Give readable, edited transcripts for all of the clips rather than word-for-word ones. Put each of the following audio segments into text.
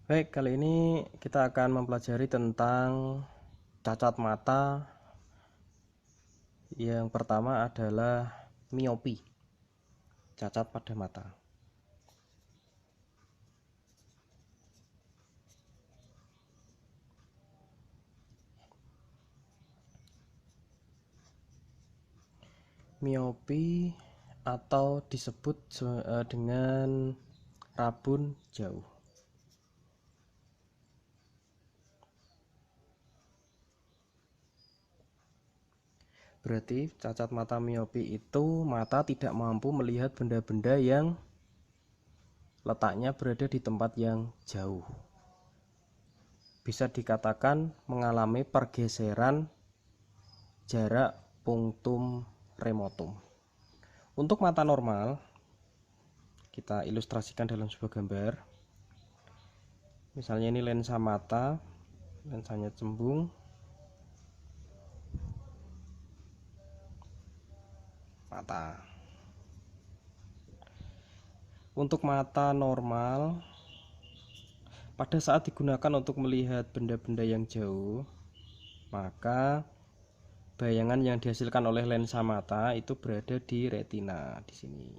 Baik, kali ini kita akan mempelajari tentang cacat mata. Yang pertama adalah miopi, cacat pada mata. Miopi atau disebut dengan rabun jauh. Berarti cacat mata miopi itu mata tidak mampu melihat benda-benda yang letaknya berada di tempat yang jauh. Bisa dikatakan mengalami pergeseran jarak punctum remotum. Untuk mata normal, kita ilustrasikan dalam sebuah gambar. Misalnya ini lensa mata, lensanya cembung, mata. Untuk mata normal, pada saat digunakan untuk melihat benda-benda yang jauh, maka bayangan yang dihasilkan oleh lensa mata itu berada di retina di sini.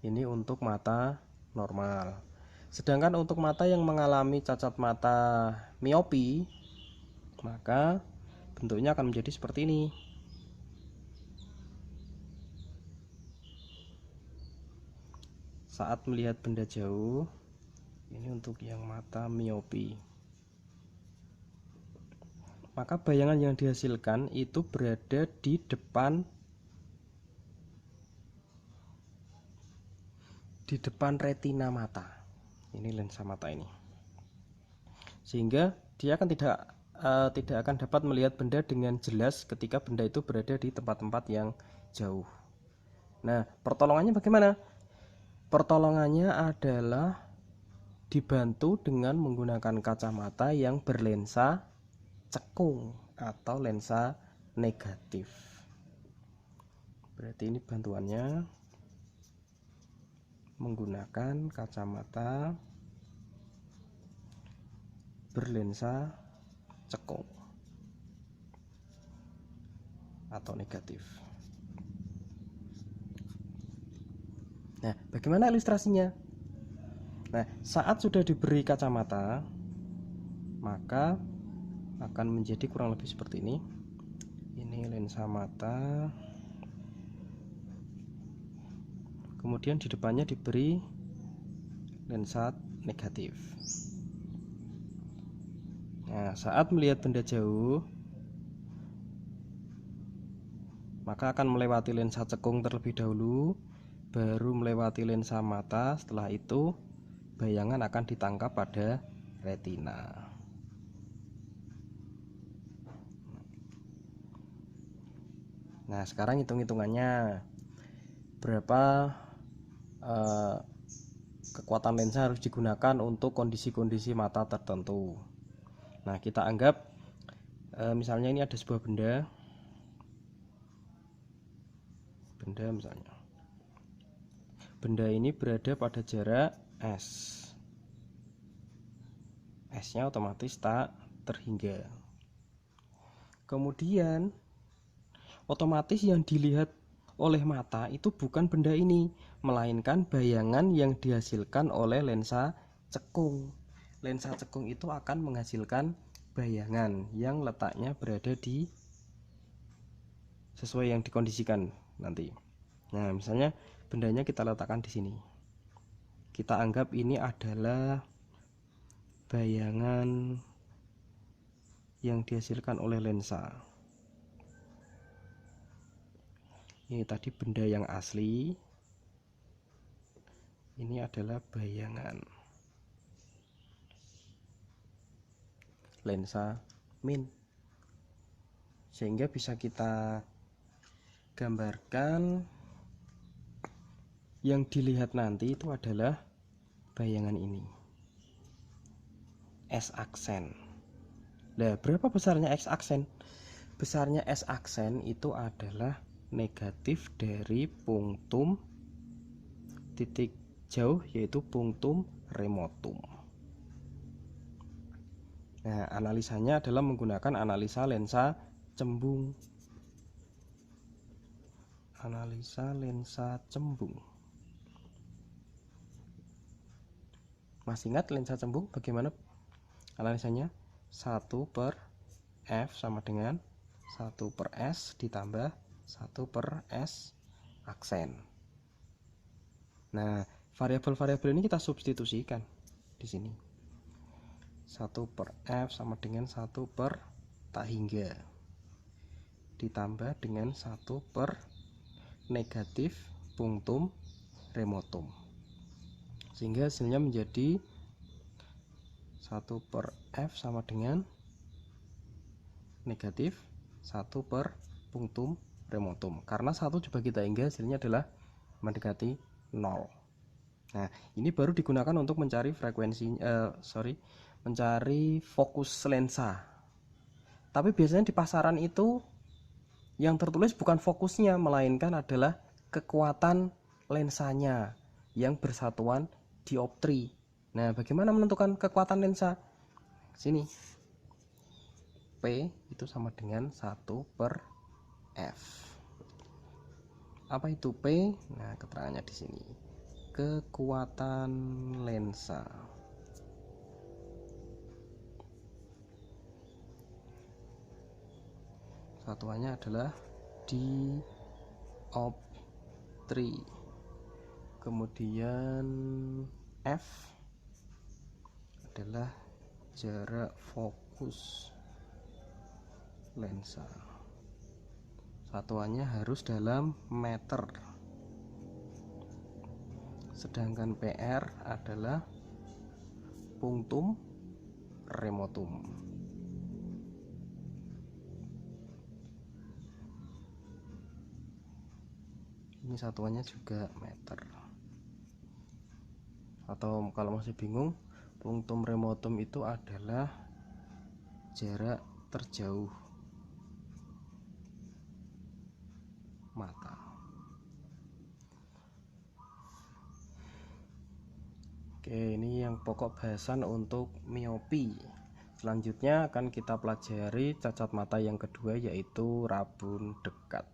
Ini untuk mata normal. Sedangkan untuk mata yang mengalami cacat mata miopi, maka bentuknya akan menjadi seperti ini. Saat melihat benda jauh, ini untuk yang mata miopi, maka bayangan yang dihasilkan itu berada di depan retina mata. Ini lensa mata ini, sehingga dia akan tidak akan dapat melihat benda dengan jelas ketika benda itu berada di tempat-tempat yang jauh. Nah, pertolongannya bagaimana? Pertolongannya adalah dibantu dengan menggunakan kacamata yang berlensa cekung atau lensa negatif. Berarti ini bantuannya menggunakan kacamata berlensa cekung atau negatif. Nah, bagaimana ilustrasinya? Nah, saat sudah diberi kacamata, maka akan menjadi kurang lebih seperti ini. Ini lensa mata, kemudian di depannya diberi lensa negatif. Nah, saat melihat benda jauh, maka akan melewati lensa cekung terlebih dahulu, baru melewati lensa mata. Setelah itu bayangan akan ditangkap pada retina. Nah, sekarang hitung-hitungannya, berapa kekuatan lensa harus digunakan untuk kondisi-kondisi mata tertentu. Nah, kita anggap misalnya ini ada sebuah benda misalnya. Benda ini berada pada jarak S. S-nya otomatis tak terhingga. Kemudian otomatis yang dilihat oleh mata itu bukan benda ini, melainkan bayangan yang dihasilkan oleh lensa cekung. Lensa cekung itu akan menghasilkan bayangan yang letaknya berada di sesuai yang dikondisikan nanti. Nah, misalnya bendanya kita letakkan di sini. Kita anggap ini adalah bayangan yang dihasilkan oleh lensa. Ini tadi benda yang asli, ini adalah bayangan lensa min, sehingga bisa kita gambarkan yang dilihat nanti itu adalah bayangan ini, S aksen. Nah, berapa besarnya S aksen? Besarnya S aksen itu adalah negatif dari punctum titik jauh, yaitu punctum remotum. Nah, analisanya adalah menggunakan analisa lensa cembung. Analisa lensa cembung. Masih ingat lensa cembung bagaimana analisanya? 1/f sama dengan 1/s ditambah 1/s aksen. Nah, variabel-variabel ini kita substitusikan di sini. 1/f sama dengan 1/tak hingga ditambah dengan 1/- punctum remotum, sehingga hasilnya menjadi 1/f sama dengan negatif 1/- punctum remotum. Karena 1 dibagi tak hingga hasilnya adalah mendekati 0. Nah, ini baru digunakan untuk mencari mencari fokus lensa. Tapi biasanya di pasaran itu yang tertulis bukan fokusnya, melainkan adalah kekuatan lensanya yang bersatuan dioptri. Nah, bagaimana menentukan kekuatan lensa? Sini. P itu sama dengan 1/f. Apa itu P? Nah, keterangannya di sini. Kekuatan lensa. Satuannya adalah dioptri. Kemudian F adalah jarak fokus lensa. Satuannya harus dalam meter. Sedangkan PR adalah punctum remotum. Ini satuannya juga meter. Atau kalau masih bingung, punctum remotum itu adalah jarak terjauh mata. Oke, ini yang pokok bahasan untuk miopi. Selanjutnya akan kita pelajari cacat mata yang kedua, yaitu rabun dekat.